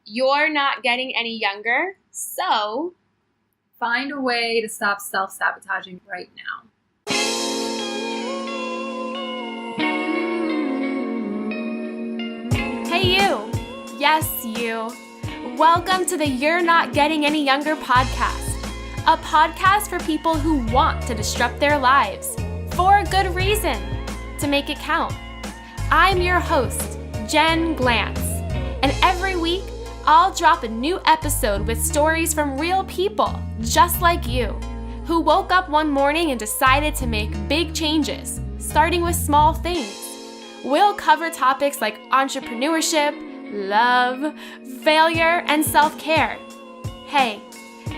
You're not getting any younger, so find a way to stop self-sabotaging right now. Hey you! Yes, you! Welcome to the You're Not Getting Any Younger podcast, a podcast for people who want to disrupt their lives for a good reason, to make it count. I'm your host, Jen Glantz, and every week I'll drop a new episode with stories from real people just like you, who woke up one morning and decided to make big changes, starting with small things. We'll cover topics like entrepreneurship, love, failure, and self-care. Hey,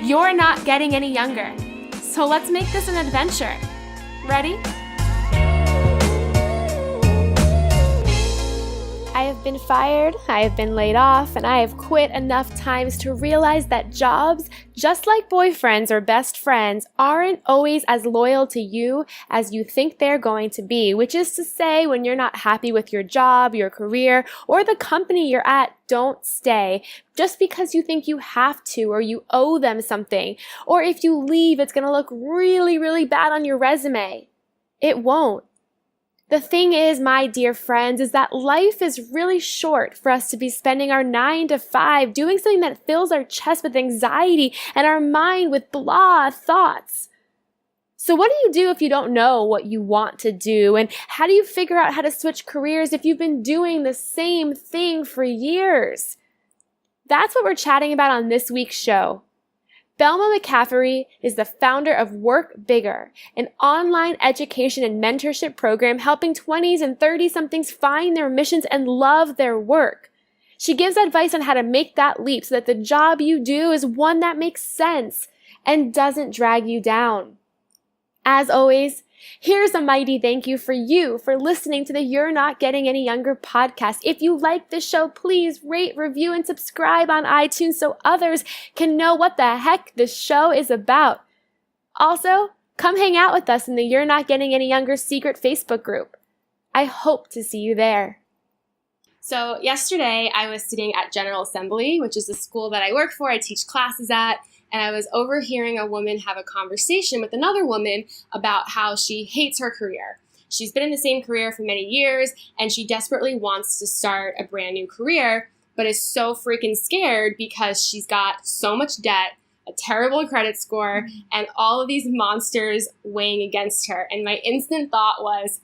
you're not getting any younger, so let's make this an adventure. Ready? I have been fired, I have been laid off, and I have quit enough times to realize that jobs, just like boyfriends or best friends, aren't always as loyal to you as you think they're going to be, which is to say, when you're not happy with your job, your career, or the company you're at, don't stay just because you think you have to or you owe them something. Or if you leave, it's going to look really, really bad on your resume. It won't. The thing is, my dear friends, is that life is really short for us to be spending our 9 to 5 doing something that fills our chest with anxiety and our mind with blah thoughts. So what do you do if you don't know what you want to do? And how do you figure out how to switch careers if you've been doing the same thing for years? That's what we're chatting about on this week's show. Belma McCaffrey is the founder of Work Bigger, an online education and mentorship program helping 20s and 30-somethings find their missions and love their work. She gives advice on how to make that leap so that the job you do is one that makes sense and doesn't drag you down. As always, here's a mighty thank you for listening to the You're Not Getting Any Younger podcast. If you like this show, please rate, review, and subscribe on iTunes so others can know what the heck this show is about. Also, come hang out with us in the You're Not Getting Any Younger secret Facebook group. I hope to see you there. So yesterday I was sitting at General Assembly, which is the school that I work for, I teach classes at, and I was overhearing a woman have a conversation with another woman about how she hates her career. She's been in the same career for many years, and she desperately wants to start a brand new career, but is so freaking scared because she's got so much debt, a terrible credit score, and all of these monsters weighing against her. And my instant thought was,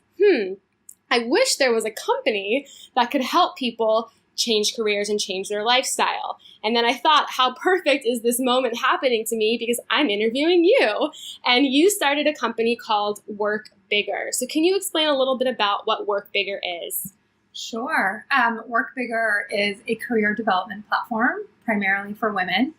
I wish there was a company that could help people change careers and change their lifestyle. And then I thought, how perfect is this moment happening to me because I'm interviewing you. And you started a company called Work Bigger. So can you explain a little bit about what Work Bigger is? Sure. Work Bigger is a career development platform primarily for women.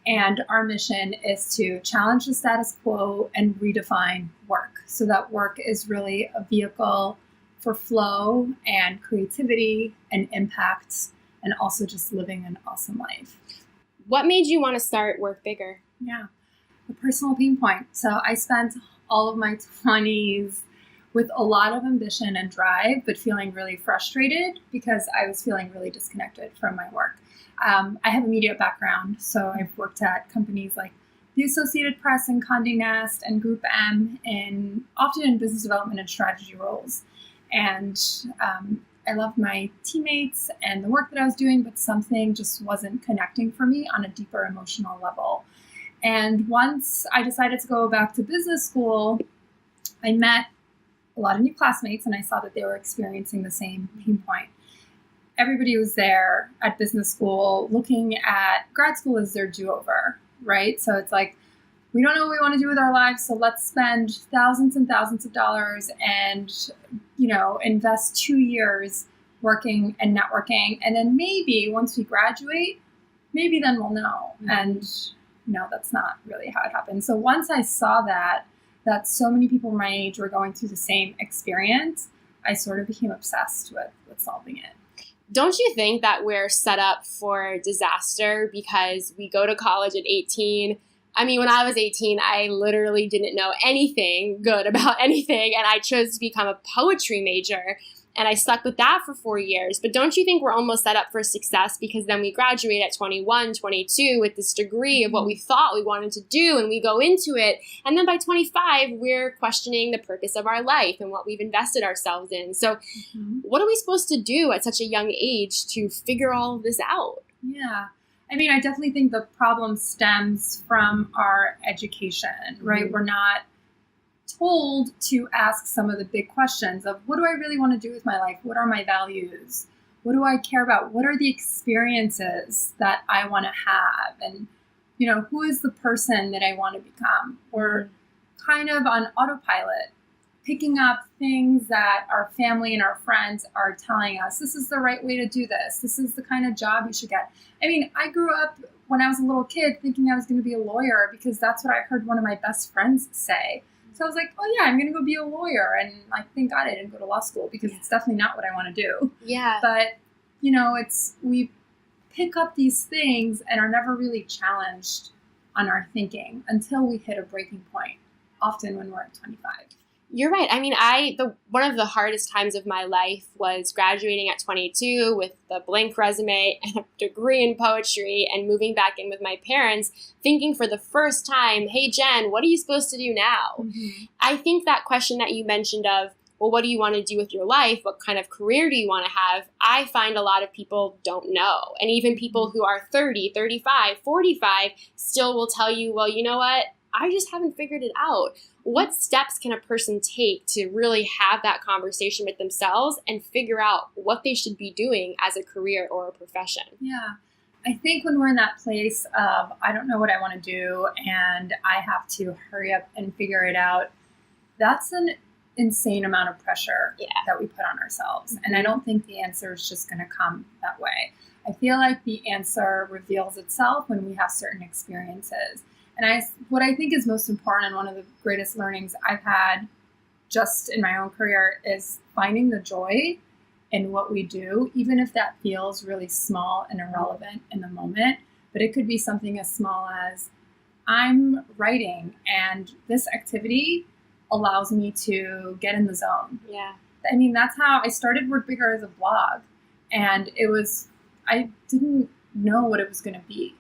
And our mission is to challenge the status quo and redefine work so that work is really a vehicle for flow and creativity and impact, and also just living an awesome life. What made you want to start Work Bigger? Yeah, a personal pain point. So I spent all of my 20s with a lot of ambition and drive, but feeling really frustrated because I was feeling really disconnected from my work. I have a media background, so I've worked at companies like the Associated Press and Condé Nast and Group M, often in business development and strategy roles. And I loved my teammates and the work that I was doing, but something just wasn't connecting for me on a deeper emotional level. And once I decided to go back to business school, I met a lot of new classmates and I saw that they were experiencing the same pain point. Everybody was there at business school looking at grad school as their do-over, right? So it's like, we don't know what we want to do with our lives, so let's spend thousands and thousands of dollars and, invest 2 years working and networking. And then maybe once we graduate, maybe then we'll know. And that's not really how it happened. So once I saw that so many people my age were going through the same experience, I sort of became obsessed with solving it. Don't you think that we're set up for disaster because we go to college at 18? I mean, when I was 18, I literally didn't know anything good about anything, and I chose to become a poetry major. And I stuck with that for 4 years. But don't you think we're almost set up for success because then we graduate at 21, 22 with this degree of what we thought we wanted to do, and we go into it. And then by 25, we're questioning the purpose of our life and what we've invested ourselves in. So what are we supposed to do at such a young age to figure all of this out? Yeah. I mean, I definitely think the problem stems from our education, right? We're not told to ask some of the big questions of what do I really want to do with my life? What are my values? What do I care about? What are the experiences that I want to have? And, who is the person that I want to become? We're kind of on autopilot, picking up things that our family and our friends are telling us. This is the right way to do this. This is the kind of job you should get. I mean, I grew up when I was a little kid thinking I was going to be a lawyer because that's what I heard one of my best friends say. So I was like, oh yeah, I'm going to go be a lawyer. And thank God I didn't go to law school because it's definitely not what I want to do. Yeah. But, we pick up these things and are never really challenged on our thinking until we hit a breaking point, often when we're at 25. You're right. I mean, one of the hardest times of my life was graduating at 22 with a blank resume and a degree in poetry and moving back in with my parents, thinking for the first time, hey, Jen, what are you supposed to do now? I think that question that you mentioned of, well, what do you want to do with your life? What kind of career do you want to have? I find a lot of people don't know. And even people who are 30, 35, 45 still will tell you, well, you know what? I just haven't figured it out. What steps can a person take to really have that conversation with themselves and figure out what they should be doing as a career or a profession? Yeah. I think when we're in that place of, I don't know what I want to do and I have to hurry up and figure it out, that's an insane amount of pressure that we put on ourselves. And I don't think the answer is just going to come that way. I feel like the answer reveals itself when we have certain experiences. And what I think is most important and one of the greatest learnings I've had just in my own career is finding the joy in what we do, even if that feels really small and irrelevant in the moment. But it could be something as small as I'm writing and this activity allows me to get in the zone. Yeah. I mean, that's how I started Work Bigger as a blog. And I didn't know what it was going to be.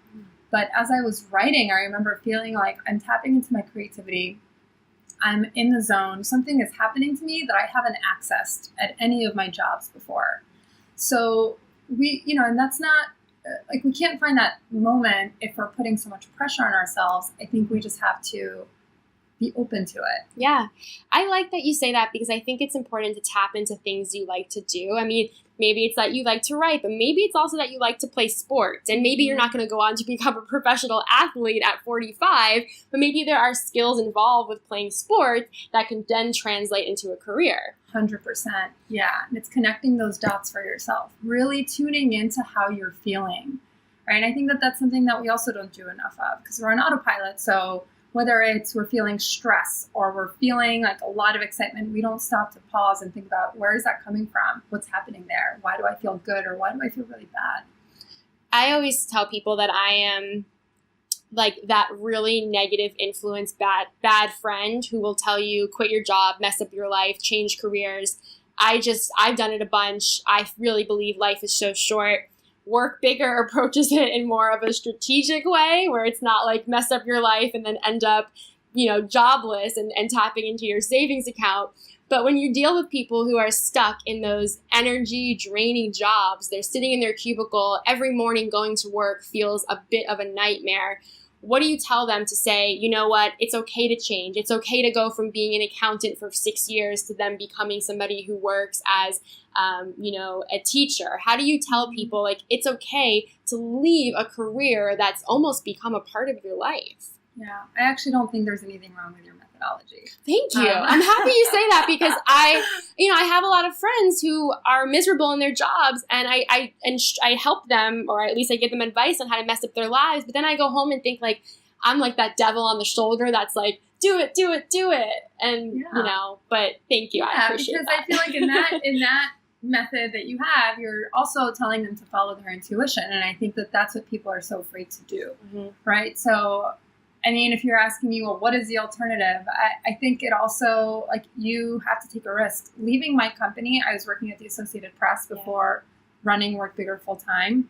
But as I was writing, I remember feeling like I'm tapping into my creativity. I'm in the zone. Something is happening to me that I haven't accessed at any of my jobs before. So and that's not, we can't find that moment if we're putting so much pressure on ourselves. I think we just have to be open to it. Yeah. I like that you say that because I think it's important to tap into things you like to do. I mean, maybe it's that you like to write, but maybe it's also that you like to play sports. And maybe you're not going to go on to become a professional athlete at 45, but maybe there are skills involved with playing sports that can then translate into a career. 100%. Yeah. And it's connecting those dots for yourself, really tuning into how you're feeling. Right. And I think that that's something that we also don't do enough of because we're on autopilot. So whether it's we're feeling stress or we're feeling like a lot of excitement, we don't stop to pause and think about where is that coming from? What's happening there? Why do I feel good or why do I feel really bad? I always tell people that I am like that really negative influence, bad friend who will tell you quit your job, mess up your life, change careers. I've done it a bunch. I really believe life is so short. Work Bigger approaches it in more of a strategic way where it's not like mess up your life and then end up, jobless and tapping into your savings account. But when you deal with people who are stuck in those energy draining jobs, they're sitting in their cubicle every morning going to work feels a bit of a nightmare. What do you tell them to say, you know what, it's okay to change. It's okay to go from being an accountant for 6 years to then becoming somebody who works as, a teacher? How do you tell people, it's okay to leave a career that's almost become a part of your life? Yeah, I actually don't think there's anything wrong with your methodology. Thank you. I'm happy you say that because I have a lot of friends who are miserable in their jobs and I help them, or at least I give them advice on how to mess up their lives. But then I go home and think I'm like that devil on the shoulder that's like, do it. And, but thank you. I appreciate that. Because I feel like in that method that you have, you're also telling them to follow their intuition. And I think that that's what people are so afraid to do. Right. So I mean, if you're asking me, well, what is the alternative? I think it also, like, you have to take a risk. Leaving my company, I was working at the Associated Press before running Work Bigger full time.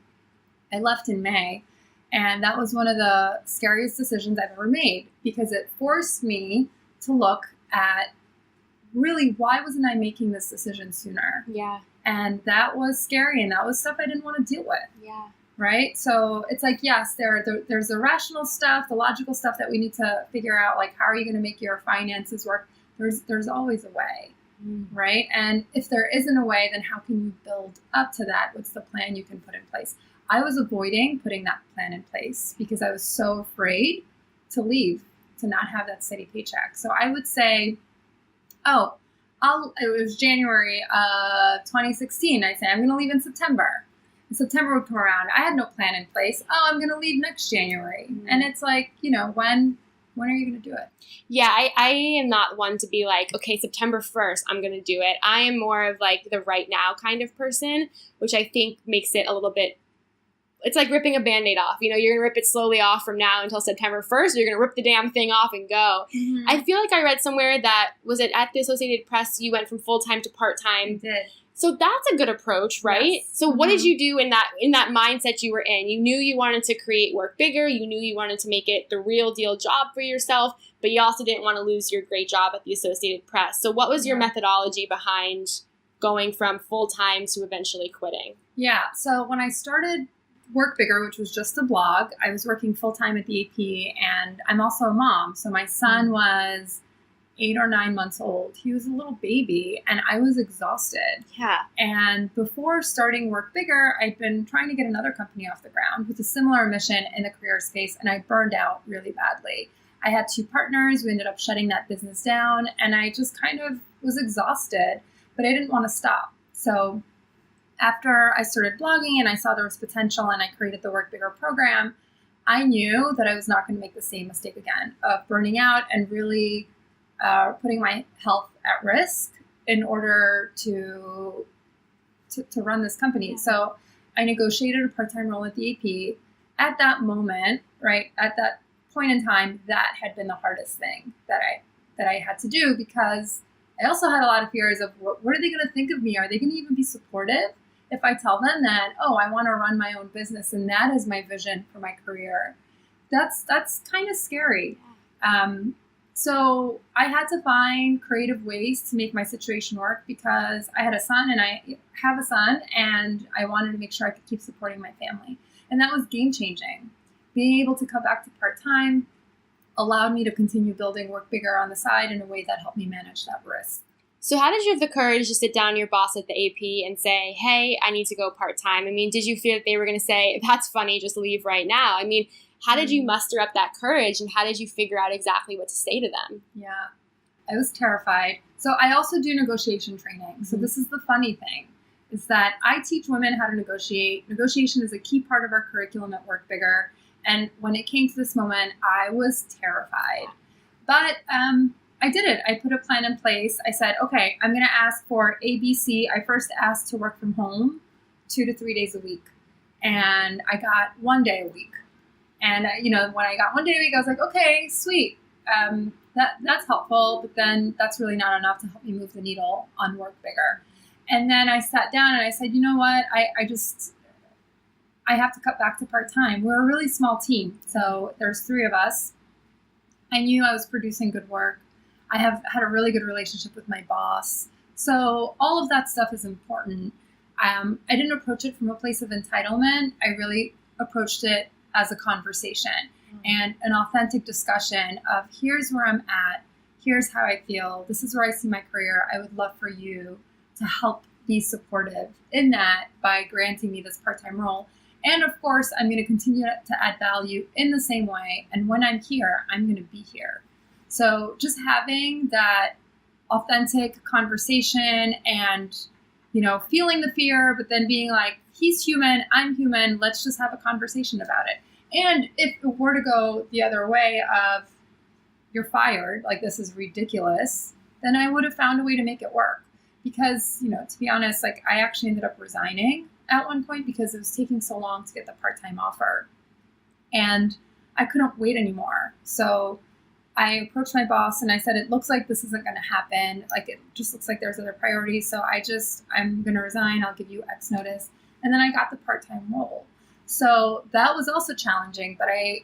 I left in May, and that was one of the scariest decisions I've ever made because it forced me to look at really, why wasn't I making this decision sooner? Yeah. And that was scary, and that was stuff I didn't want to deal with. Yeah. Right? So it's like, yes, there's the rational stuff, the logical stuff that we need to figure out, like, how are you going to make your finances work? There's always a way, right? And if there isn't a way, then how can you build up to that? What's the plan you can put in place? I was avoiding putting that plan in place because I was so afraid to leave, to not have that steady paycheck. So I would say, it was January 2016. I say, I'm going to leave in September. September would come around. I had no plan in place. I'm going to leave next January. And it's like, when are you going to do it? Yeah, I am not one to be like, okay, September 1st, I'm going to do it. I am more of like the right now kind of person, which I think makes it a little bit, it's like ripping a Band-Aid off. You're going to rip it slowly off from now until September 1st. You're going to rip the damn thing off and go. Mm-hmm. I feel like I read somewhere that, was it at the Associated Press, you went from full-time to part-time. I did. So that's a good approach, right? Yes. So what did you do in that mindset you were in? You knew you wanted to create Work Bigger. You knew you wanted to make it the real deal job for yourself, but you also didn't want to lose your great job at the Associated Press. So what was your methodology behind going from full-time to eventually quitting? Yeah. So when I started Work Bigger, which was just a blog, I was working full-time at the AP, and I'm also a mom. So my son was 8 or 9 months old. He was a little baby, and I was exhausted. Yeah. And before starting Work Bigger, I'd been trying to get another company off the ground with a similar mission in the career space, and I burned out really badly. I had 2 partners. We ended up shutting that business down, and I just kind of was exhausted, but I didn't want to stop. So after I started blogging and I saw there was potential and I created the Work Bigger program, I knew that I was not going to make the same mistake again of burning out and really putting my health at risk in order to run this company. So I negotiated a part-time role at the AP. At that moment, right, at that point in time, that had been the hardest thing that I had to do, because I also had a lot of fears of what are they going to think of me? Are they going to even be supportive if I tell them that, I want to run my own business and that is my vision for my career? That's kind of scary. So I had to find creative ways to make my situation work, because I had a son and I have a son, and I wanted to make sure I could keep supporting my family. And that was game changing. Being able to come back to part-time allowed me to continue building Work Bigger on the side in a way that helped me manage that risk. So how did you have the courage to sit down your boss at the AP and say, hey, I need to go part-time? I mean, did you fear that they were going to say, that's funny, just leave right now? I mean, how did you muster up that courage, and how did you figure out exactly what to say to them? Yeah, I was terrified. So I also do negotiation training. So this is the funny thing, is that I teach women how to negotiate. Negotiation is a key part of our curriculum at Work Bigger. And when it came to this moment, I was terrified. But I did it. I put a plan in place. I said, okay, I'm going to ask for ABC. I first asked to work from home 2 to 3 days a week. And I got 1 day a week. And, when I got 1 day a week, I was like, okay, sweet. That's helpful. But then that's really not enough to help me move the needle on Work Bigger. And then I sat down and I said, you know what? I have to cut back to part-time. We're a really small team. So there's 3 of us. I knew I was producing good work. I have had a really good relationship with my boss. So all of that stuff is important. I didn't approach it from a place of entitlement. I really approached it as a conversation and an authentic discussion of, here's where I'm at. Here's how I feel. This is where I see my career. I would love for you to help be supportive in that by granting me this part-time role. And of course, I'm going to continue to add value in the same way. And when I'm here, I'm going to be here. So just having that authentic conversation and, feeling the fear, but then being like, he's human, I'm human, let's just have a conversation about it. And if it were to go the other way of, you're fired, like, this is ridiculous, then I would have found a way to make it work. Because, to be honest, like, I actually ended up resigning at one point because it was taking so long to get the part-time offer. And I couldn't wait anymore. So I approached my boss and I said, it looks like this isn't going to happen. Like, it just looks like there's other priorities. So I'm going to resign. I'll give you X notice. And then I got the part-time role. So that was also challenging, but I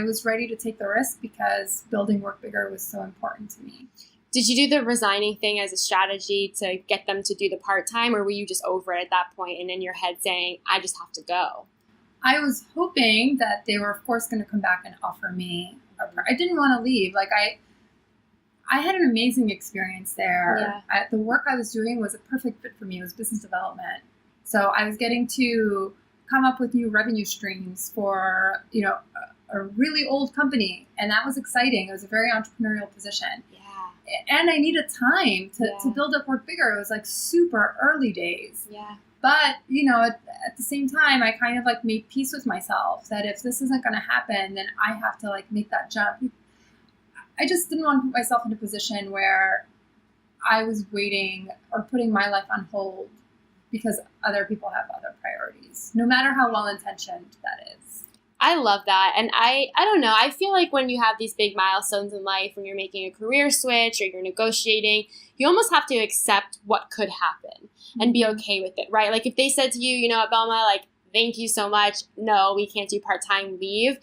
was ready to take the risk because building Work Bigger was so important to me. Did you do the resigning thing as a strategy to get them to do the part-time, or were you just over it at that point and in your head saying, I just have to go? I was hoping that they were, of course, going to come back and offer me. I didn't want to leave. Like, I had an amazing experience there. Yeah. The work I was doing was a perfect fit for me. It was business development. So I was getting to come up with new revenue streams for, a really old company. And that was exciting. It was a very entrepreneurial position. Yeah. And I needed time to build up Work Bigger. It was like super early days. Yeah. But, at the same time, I kind of like made peace with myself that if this isn't going to happen, then I have to like make that jump. I just didn't want to put myself in a position where I was waiting or putting my life on hold because other people have other priorities, no matter how well-intentioned that is. I love that. And I don't know, I feel like when you have these big milestones in life, when you're making a career switch or you're negotiating, you almost have to accept what could happen and be okay with it, right? Like if they said to you, at Belma, like, thank you so much, no, we can't do part-time, leave.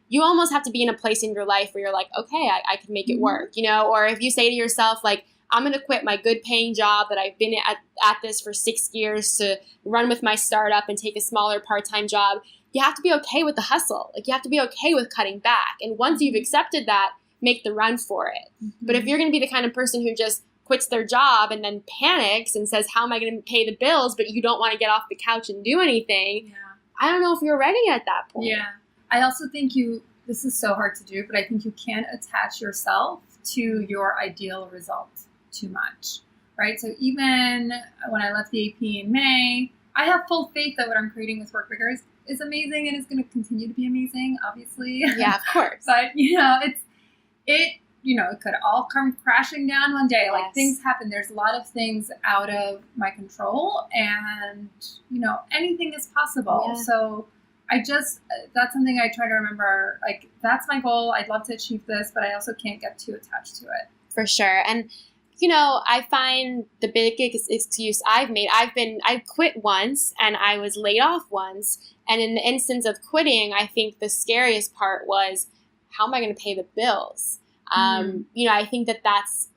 You almost have to be in a place in your life where you're like, okay, I can make it work, or if you say to yourself, like, I'm going to quit my good paying job that I've been at this for 6 years to run with my startup and take a smaller part-time job. You have to be okay with the hustle. Like, you have to be okay with cutting back. And once you've accepted that, make the run for it. Mm-hmm. But if you're going to be the kind of person who just quits their job and then panics and says, how am I going to pay the bills? But you don't want to get off the couch and do anything. Yeah. I don't know if you're ready at that point. Yeah. I also think this is so hard to do, but I think you can't attach yourself to your ideal result too much, right? So even when I left the AP in May, I have full faith that what I'm creating with Work Bigger is amazing and is going to continue to be amazing, obviously. Yeah, of course. But, it could all come crashing down one day. Yes. Like, things happen. There's a lot of things out of my control and, anything is possible. Yeah. So that's something I try to remember. Like, that's my goal. I'd love to achieve this, but I also can't get too attached to it. For sure. And I find the biggest excuse I've made, I quit once and I was laid off once. And in the instance of quitting, I think the scariest part was, how am I going to pay the bills? I think that's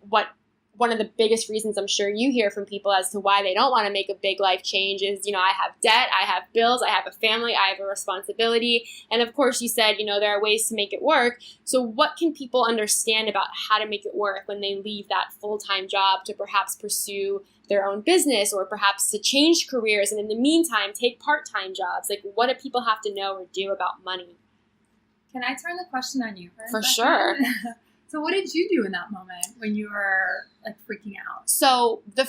one of the biggest reasons I'm sure you hear from people as to why they don't want to make a big life change is, I have debt, I have bills, I have a family, I have a responsibility. And of course, you said, there are ways to make it work. So what can people understand about how to make it work when they leave that full-time job to perhaps pursue their own business or perhaps to change careers and in the meantime, take part-time jobs? Like, what do people have to know or do about money? Can I turn the question on you for sure. So what did you do in that moment when you were like freaking out? So the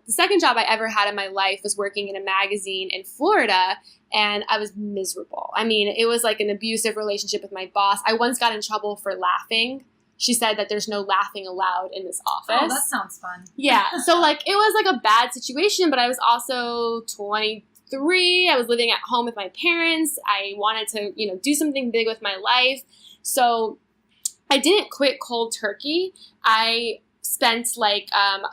second job I ever had in my life was working in a magazine in Florida, and I was miserable. I mean, it was like an abusive relationship with my boss. I once got in trouble for laughing. She said that there's no laughing allowed in this office. Oh, that sounds fun. Yeah. So like, it was like a bad situation, but I was also 23. I was living at home with my parents. I wanted to, do something big with my life. So I didn't quit cold turkey. I spent like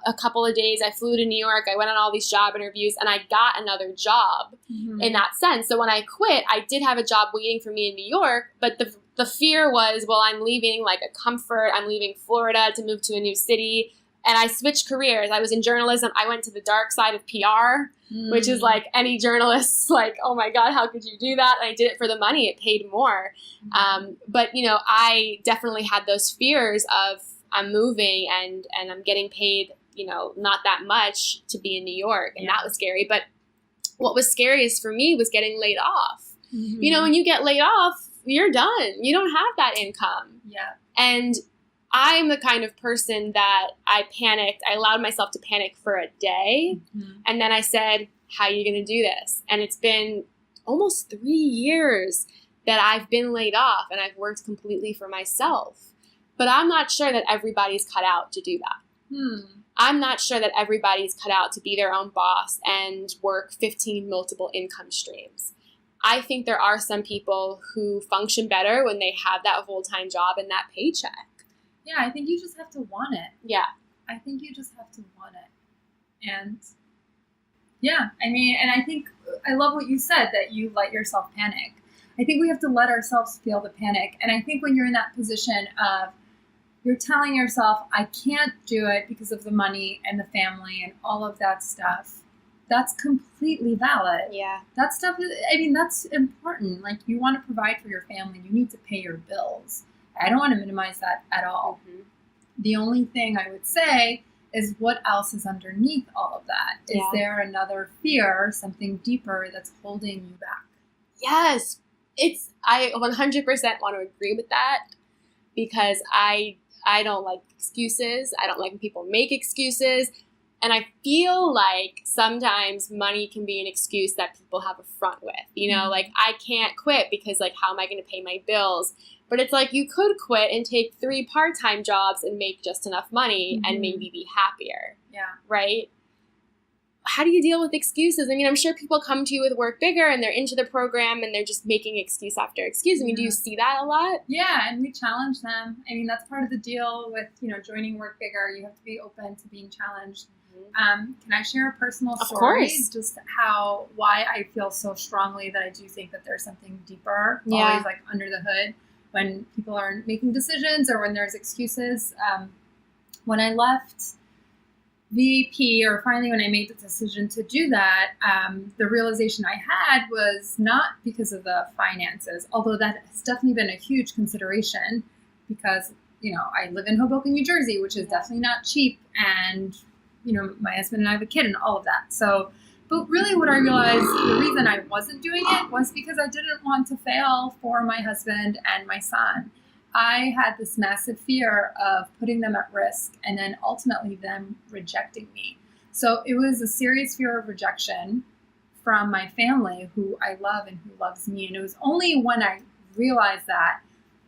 a couple of days. I flew to New York. I went on all these job interviews and I got another job in that sense. So when I quit, I did have a job waiting for me in New York, but the fear was, well, I'm leaving like a comfort. I'm leaving Florida to move to a new city. And I switched careers. I was in journalism. I went to the dark side of PR, which is like any journalist's like, oh my God, how could you do that? And I did it for the money. It paid more. But, I definitely had those fears of I'm moving and I'm getting paid, not that much to be in New York. And that was scary. But what was scariest for me was getting laid off. When you get laid off, you're done. You don't have that income. Yeah. And I'm the kind of person that I panicked. I allowed myself to panic for a day. And then I said, how are you going to do this? And it's been almost 3 years that I've been laid off and I've worked completely for myself. But I'm not sure that everybody's cut out to do that. I'm not sure that everybody's cut out to be their own boss and work 15 multiple income streams. I think there are some people who function better when they have that full-time job and that paycheck. Yeah, I think you just have to want it. Yeah. I think you just have to want it. And yeah, I mean, and I think I love what you said, that you let yourself panic. I think we have to let ourselves feel the panic. And I think when you're in that position of you're telling yourself, I can't do it because of the money and the family and all of that stuff, that's completely valid. Yeah. That stuff, I mean, that's important. Like, you want to provide for your family. You need to pay your bills. I don't want to minimize that at all. Mm-hmm. The only thing I would say is, what else is underneath all of that? Is there another fear, something deeper that's holding you back? Yes. I 100% want to agree with that, because I don't like excuses. I don't like when people make excuses. And I feel like sometimes money can be an excuse that people have a front with. You know, like, I can't quit because, like, how am I going to pay my bills? But it's like, you could quit and take 3 part-time jobs and make just enough money and maybe be happier. Yeah. Right? How do you deal with excuses? I mean, I'm sure people come to you with Work Bigger and they're into the program and they're just making excuse after excuse. I mean, do you see that a lot? Yeah, and we challenge them. I mean, that's part of the deal with, joining Work Bigger. You have to be open to being challenged. Can I share a personal story? Of course. Just why I feel so strongly that I do think that there's something deeper, always like under the hood, when people are making decisions or when there's excuses. When I left VP, or finally when I made the decision to do that, the realization I had was not because of the finances, although that has definitely been a huge consideration, because, I live in Hoboken, New Jersey, which is definitely not cheap. And, my husband and I have a kid and all of that. So, but really what I realized, the reason I wasn't doing it was because I didn't want to fail for my husband and my son. I had this massive fear of putting them at risk and then ultimately them rejecting me. So it was a serious fear of rejection from my family, who I love and who loves me. And it was only when I realized that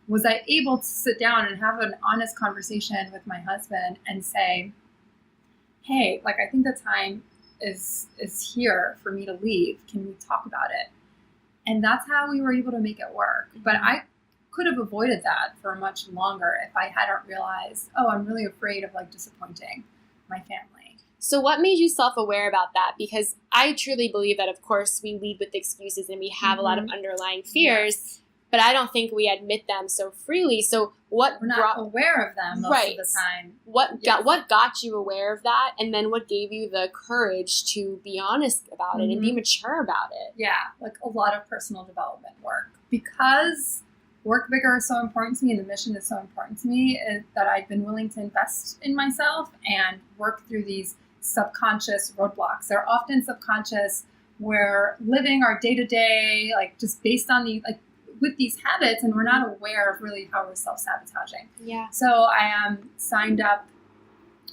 was I able to sit down and have an honest conversation with my husband and say, hey, like, I think the time is here for me to leave. Can we talk about it? And that's how we were able to make it work. But I could have avoided that for much longer if I hadn't realized, I'm really afraid of, like, disappointing my family. So what made you self-aware about that? Because I truly believe that, of course, we lead with excuses and we have a lot of underlying fears, but I don't think we admit them so freely. So we're not aware of them most of the time. What got you aware of that? And then what gave you the courage to be honest about it and be mature about it? Yeah, like a lot of personal development work. Because Work Bigger is so important to me and the mission is so important to me, is that I've been willing to invest in myself and work through these subconscious roadblocks. They're often subconscious. We're living our day-to-day, like, just based on with these habits, and we're not aware of really how we're self-sabotaging. Yeah. So I signed up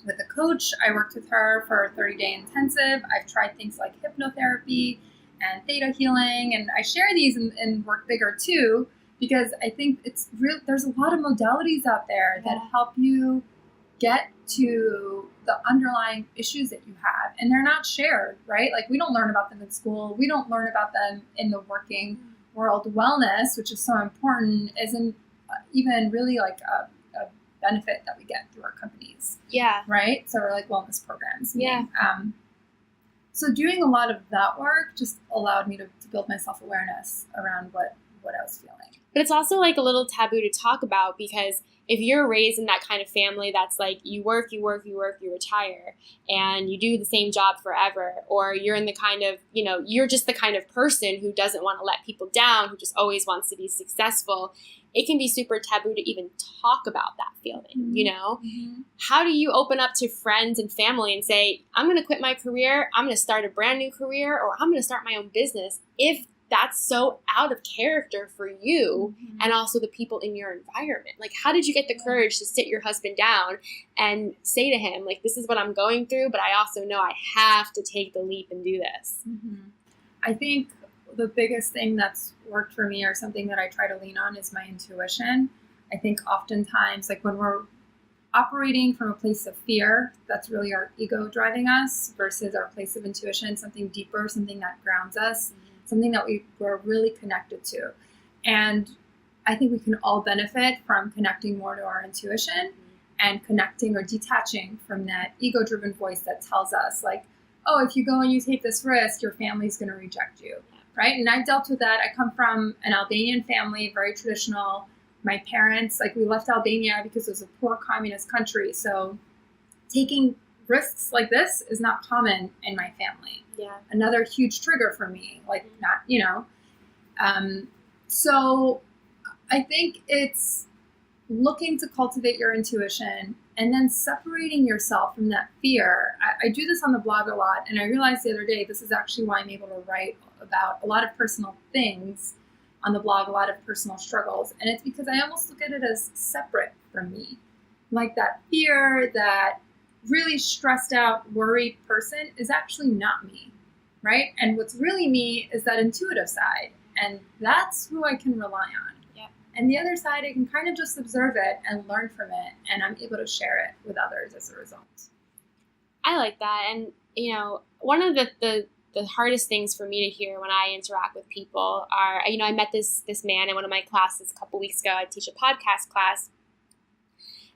with a coach. I worked with her for a 30-day intensive. I've tried things like hypnotherapy and theta healing, and I share these in Work Bigger too, because I think it's real. There's a lot of modalities out there that help you get to the underlying issues that you have, and they're not shared, right? Like, we don't learn about them in school. We don't learn about them in the working world. Wellness, which is so important, isn't even really like a benefit that we get through our companies. Yeah. Right? So we're like wellness programs. Yeah. So doing a lot of that work just allowed me to build my self-awareness around what I was feeling. But it's also like a little taboo to talk about, because if you're raised in that kind of family that's like, you work, you retire, and you do the same job forever, or you're in the kind of, you're just the kind of person who doesn't want to let people down, who just always wants to be successful, it can be super taboo to even talk about that feeling, How do you open up to friends and family and say, I'm going to quit my career, I'm going to start a brand new career, or I'm going to start my own business, if that's so out of character for you and also the people in your environment? Like, how did you get the courage to sit your husband down and say to him, like, this is what I'm going through, but I also know I have to take the leap and do this? I think the biggest thing that's worked for me, or something that I try to lean on, is my intuition. I think oftentimes, like, when we're operating from a place of fear, that's really our ego driving us, versus our place of intuition, something deeper, something that grounds us. something that we're really connected to. And I think we can all benefit from connecting more to our intuition and connecting or detaching from that ego-driven voice that tells us like, oh, if you go and you take this risk, your family's going to reject you, right? And I've dealt with that. I come from an Albanian family, very traditional. My parents, like we left Albania because it was a poor communist country. So taking risks like this is not common in my family. Yeah. Another huge trigger for me, like not, so I think it's looking to cultivate your intuition and then separating yourself from that fear. I do this on the blog a lot, and I realized the other day this is actually why I'm able to write about a lot of personal things on the blog, a lot of personal struggles. And it's because I almost look at it as separate from me. Like that fear, that really stressed out, worried person is actually not me, right? And what's really me is that intuitive side. And that's who I can rely on. Yeah. And the other side, I can kind of just observe it and learn from it. And I'm able to share it with others as a result. I like that. And, one of the hardest things for me to hear when I interact with people are, I met this man in one of my classes a couple weeks ago. I teach a podcast class,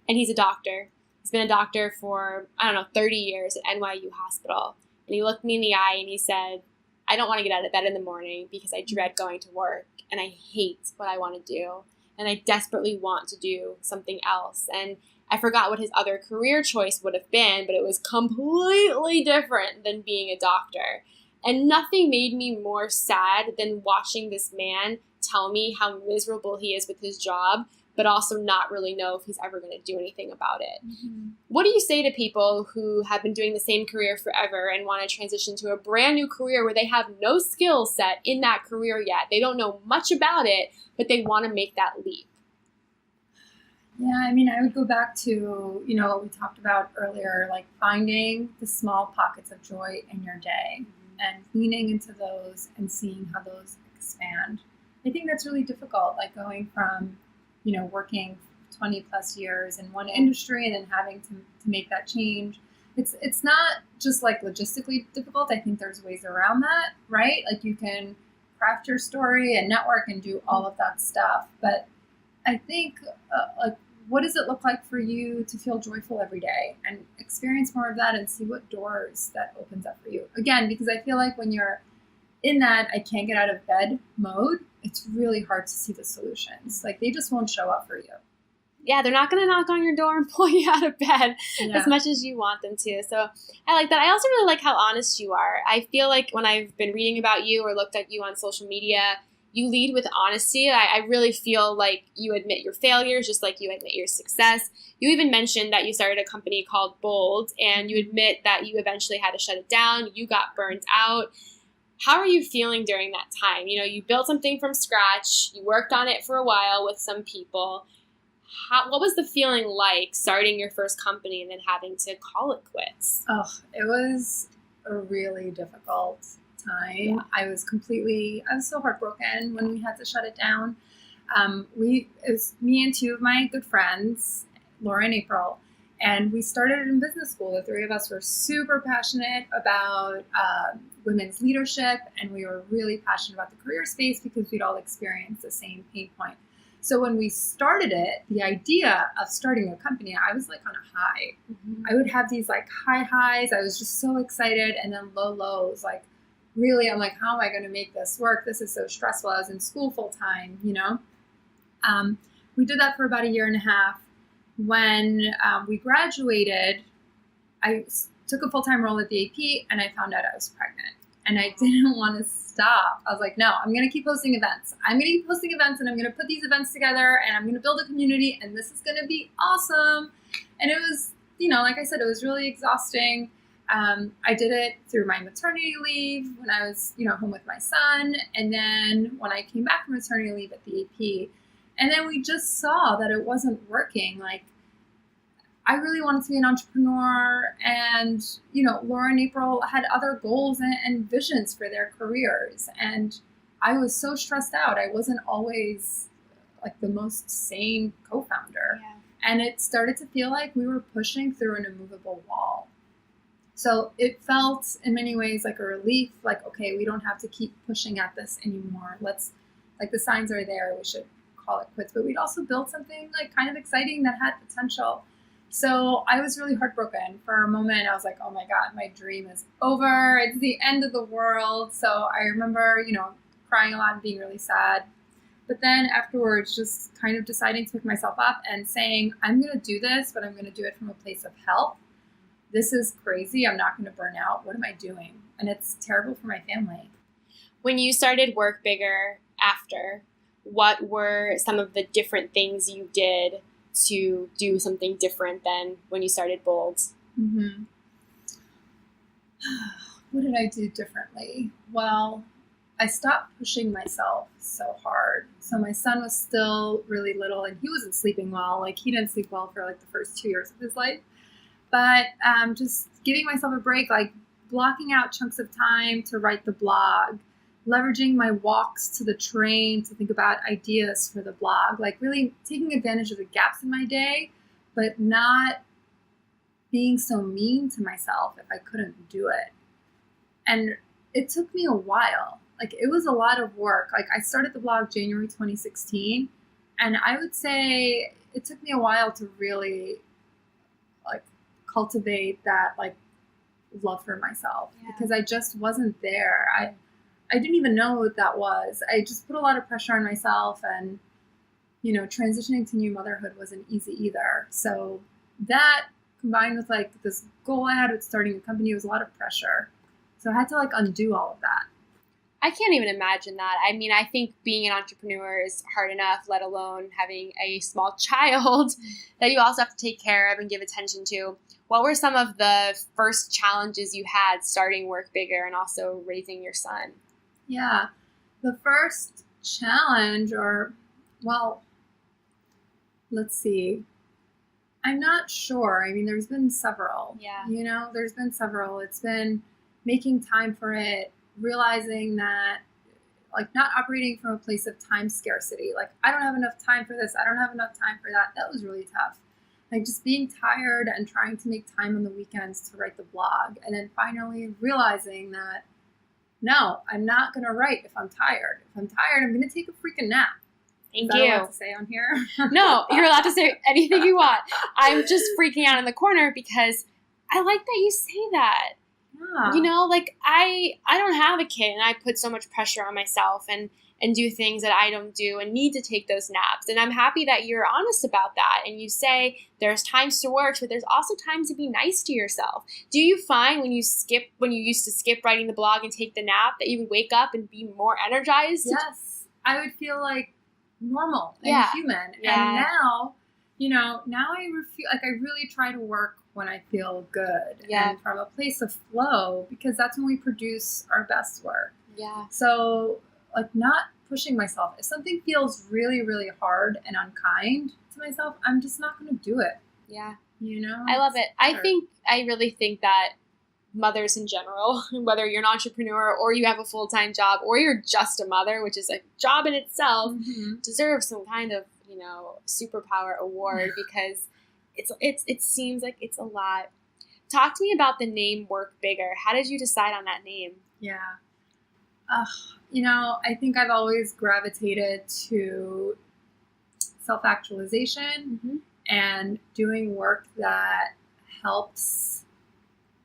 and he's a doctor. He's been a doctor for, 30 years at NYU Hospital. And he looked me in the eye and he said, I don't want to get out of bed in the morning because I dread going to work and I hate what I want to do. And I desperately want to do something else. And I forgot what his other career choice would have been, but it was completely different than being a doctor. And nothing made me more sad than watching this man tell me how miserable he is with his job, but also not really know if he's ever going to do anything about it. Mm-hmm. What do you say to people who have been doing the same career forever and want to transition to a brand new career where they have no skill set in that career yet? They don't know much about it, but they want to make that leap. Yeah, I would go back to, what we talked about earlier, like finding the small pockets of joy in your day and leaning into those and seeing how those expand. I think that's really difficult, like going from, working 20 plus years in one industry and then having to make that change. It's not just like logistically difficult. I think there's ways around that, right? Like you can craft your story and network and do all of that stuff. But I think what does it look like for you to feel joyful every day and experience more of that and see what doors that opens up for you? Again, because I feel like when you're in that I can't get out of bed mode, it's really hard to see the solutions. Like they just won't show up for you. Yeah, they're not going to knock on your door and pull you out of bed as much as you want them to. So I like that. I also really like how honest you are. I feel like when I've been reading about you or looked at you on social media, you lead with honesty. I really feel like you admit your failures, just like you admit your success. You even mentioned that you started a company called Bold, and you admit that you eventually had to shut it down. You got burnt out. How are you feeling during that time? You built something from scratch. You worked on it for a while with some people. What was the feeling like starting your first company and then having to call it quits? Oh, it was a really difficult time. Yeah. I was so heartbroken when we had to shut it down. It was me and two of my good friends, Laura and April, and we started in business school. The three of us were super passionate about women's leadership, and we were really passionate about the career space because we'd all experienced the same pain point. So when we started it, the idea of starting a company, I was like on a high. Mm-hmm. I would have these like high highs. I was just so excited, and then low lows. Like really, I'm like, how am I going to make this work? This is so stressful. I was in school full time, We did that for about a year and a half. When we graduated, I took a full-time role at the AP, and I found out I was pregnant. And I didn't want to stop. I was like, no, I'm going to keep hosting events. I'm going to keep hosting events, and I'm going to put these events together, and I'm going to build a community, and this is going to be awesome. And it was, like I said, it was really exhausting. I did it through my maternity leave when I was, home with my son. And then when I came back from maternity leave at the AP, and then we just saw that it wasn't working. Like, I really wanted to be an entrepreneur, and, Laura and April had other goals and visions for their careers. And I was so stressed out. I wasn't always like the most sane co-founder. Yeah. And it started to feel like we were pushing through an immovable wall. So it felt in many ways like a relief, like, okay, we don't have to keep pushing at this anymore. Like the signs are there, we should call it quits. But we'd also built something like kind of exciting that had potential. So I was really heartbroken. For a moment, I was like, oh my God, my dream is over. It's the end of the world. So I remember, crying a lot and being really sad. But then afterwards, just kind of deciding to pick myself up and saying, I'm going to do this, but I'm going to do it from a place of help. This is crazy. I'm not going to burn out. What am I doing? And it's terrible for my family. When you started Work Bigger after, what were some of the different things you did to do something different than when you started Bold? Mm-hmm. What did I do differently? Well, I stopped pushing myself so hard. So my son was still really little and he wasn't sleeping well. Like he didn't sleep well for like the first 2 years of his life. But just giving myself a break, like blocking out chunks of time to write the blog, leveraging my walks to the train to think about ideas for the blog, like really taking advantage of the gaps in my day, but not being so mean to myself if I couldn't do it. And it took me a while. Like it was a lot of work. Like I started the blog January 2016, and I would say it took me a while to really like cultivate that like love for myself because I just wasn't there. I didn't even know what that was. I just put a lot of pressure on myself, and transitioning to new motherhood wasn't easy either. So that combined with like this goal I had with starting a company was a lot of pressure. So I had to like undo all of that. I can't even imagine that. I mean, I think being an entrepreneur is hard enough, let alone having a small child that you also have to take care of and give attention to. What were some of the first challenges you had starting Work Bigger and also raising your son? Yeah, the first challenge let's see. I'm not sure. I mean, there's been several. Yeah. There's been several. It's been making time for it, realizing that like not operating from a place of time scarcity. Like I don't have enough time for this. I don't have enough time for that. That was really tough. Like just being tired and trying to make time on the weekends to write the blog. And then finally realizing that, no, I'm not going to write if I'm tired. If I'm tired, I'm going to take a freaking nap. Thank you. Is that allowed to say on here? No, you're allowed to say anything you want. I'm just freaking out in the corner because I like that you say that. Yeah. Like I don't have a kid and I put so much pressure on myself and do things that I don't do and need to take those naps. And I'm happy that you're honest about that. And you say there's times to work, but there's also times to be nice to yourself. Do you find when you used to skip writing the blog and take the nap that you would wake up and be more energized? Yes. I would feel like normal and human. Yeah. And now I really try to work when I feel good and from a place of flow, because that's when we produce our best work. Yeah. So like not pushing myself. If something feels really, really hard and unkind to myself, I'm just not going to do it. Yeah. I love it. I really think that mothers in general, whether you're an entrepreneur or you have a full-time job or you're just a mother, which is a job in itself, deserve some kind of, superpower award because it seems like it's a lot. Talk to me about the name Work Bigger. How did you decide on that name? Yeah. I think I've always gravitated to self-actualization and doing work that helps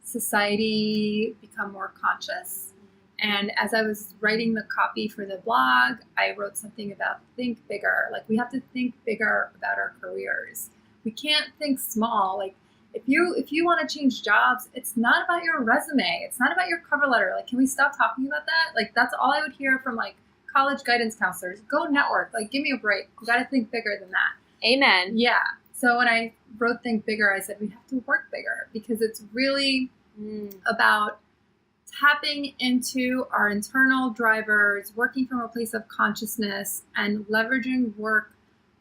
society become more conscious. And as I was writing the copy for the blog, I wrote something about think bigger. Like we have to think bigger about our careers. We can't think small. Like if you want to change jobs, it's not about your resume. It's not about your cover letter. Like, can we stop talking about that? Like that's all I would hear from like college guidance counselors. Go network. Like give me a break. You got to think bigger than that. Amen. Yeah. So when I wrote Think Bigger, I said we have to work bigger because it's really about tapping into our internal drivers, working from a place of consciousness and leveraging work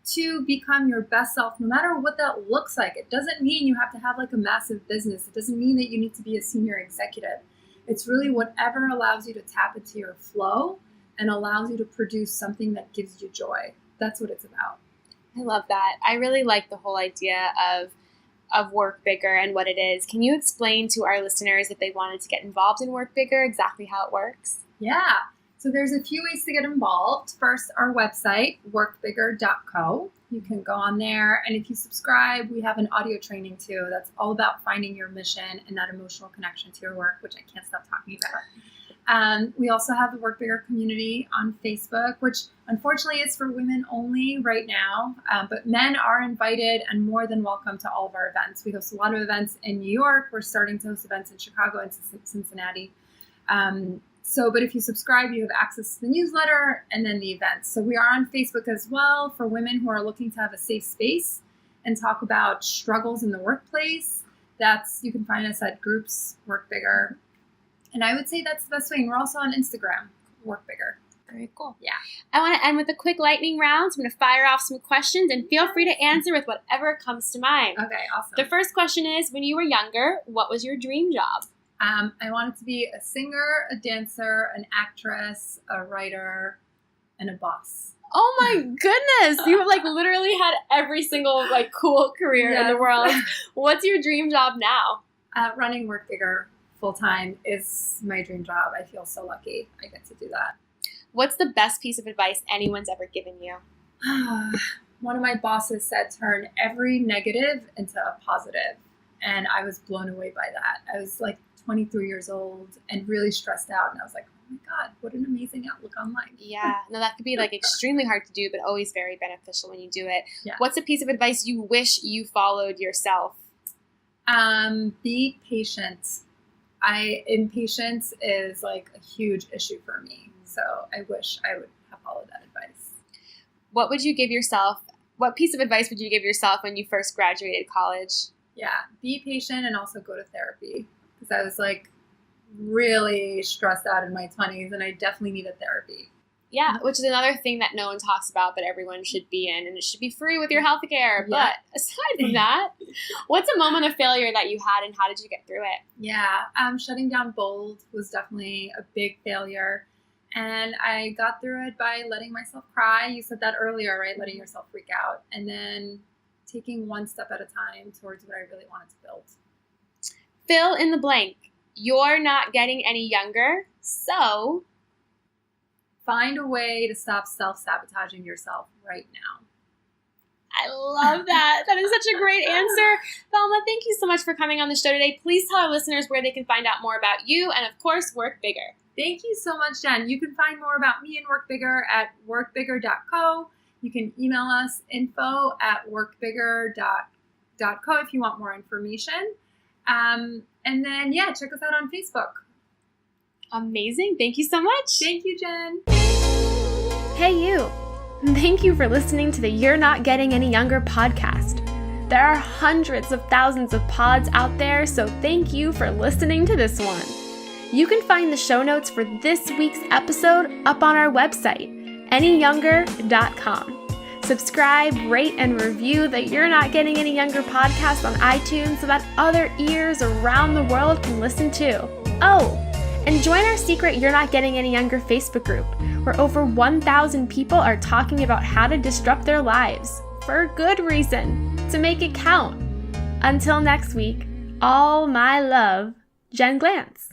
to become your best self, no matter what that looks like. It doesn't mean you have to have like a massive business. It doesn't mean that you need to be a senior executive. It's really whatever allows you to tap into your flow and allows you to produce something that gives you joy. That's what it's about. I love that. I really like the whole idea of of Work Bigger and what it is. Can you explain to our listeners, if they wanted to get involved in Work Bigger, exactly how it works? Yeah. So there's a few ways to get involved. First, our website, workbigger.co. You can go on there, and if you subscribe, we have an audio training too that's all about finding your mission and that emotional connection to your work, which I can't stop talking about. We also have the Work Bigger community on Facebook, which unfortunately is for women only right now, but men are invited and more than welcome to all of our events. We host a lot of events in New York. We're starting to host events in Chicago and Cincinnati. But if you subscribe, you have access to the newsletter and then the events. So we are on Facebook as well for women who are looking to have a safe space and talk about struggles in the workplace. You can find us at groups Work Bigger. And I would say that's the best way. And we're also on Instagram, Work Bigger. Very cool. Yeah. I want to end with a quick lightning round. So I'm going to fire off some questions and feel free to answer with whatever comes to mind. Okay, awesome. The first question is, when you were younger, what was your dream job? I wanted to be a singer, a dancer, an actress, a writer, and a boss. Oh my goodness. You literally had every single cool career in the world. What's your dream job now? Running Work Bigger full-time is my dream job. I feel so lucky I get to do that. What's the best piece of advice anyone's ever given you? One of my bosses said, turn every negative into a positive. And I was blown away by that. I was 23 years old and really stressed out. And I was like, oh my God, what an amazing outlook on life. Yeah, no, that could be extremely hard to do, but always very beneficial when you do it. Yeah. What's a piece of advice you wish you followed yourself? Be patient. Impatience is a huge issue for me. So I wish I would have followed that advice. What piece of advice would you give yourself when you first graduated college? Yeah, be patient and also go to therapy. Because I was really stressed out in my 20s and I definitely needed therapy. Yeah, which is another thing that no one talks about, but everyone should be in, and it should be free with your healthcare. Yeah. But aside from that, what's a moment of failure that you had and how did you get through it? Yeah, shutting down Bold was definitely a big failure. And I got through it by letting myself cry. You said that earlier, right? Letting yourself freak out. And then taking one step at a time towards what I really wanted to build. Fill in the blank. You're not getting any younger, so find a way to stop self-sabotaging yourself right now. I love that. That is such a great answer. Belma, thank you so much for coming on the show today. Please tell our listeners where they can find out more about you and, of course, Work Bigger. Thank you so much, Jen. You can find more about me and Work Bigger at workbigger.co. You can email us info@workbigger.co if you want more information. And then, check us out on Facebook. Amazing. Thank you so much. Thank you, Jen. Hey, you. Thank you for listening to the You're Not Getting Any Younger podcast. There are hundreds of thousands of pods out there, so thank you for listening to this one. You can find the show notes for this week's episode up on our website, anyyounger.com. Subscribe, rate, and review the You're Not Getting Any Younger podcast on iTunes so that other ears around the world can listen too. Oh, and join our secret You're Not Getting Any Younger Facebook group, where over 1,000 people are talking about how to disrupt their lives, for good reason, to make it count. Until next week, all my love, Jen Glantz.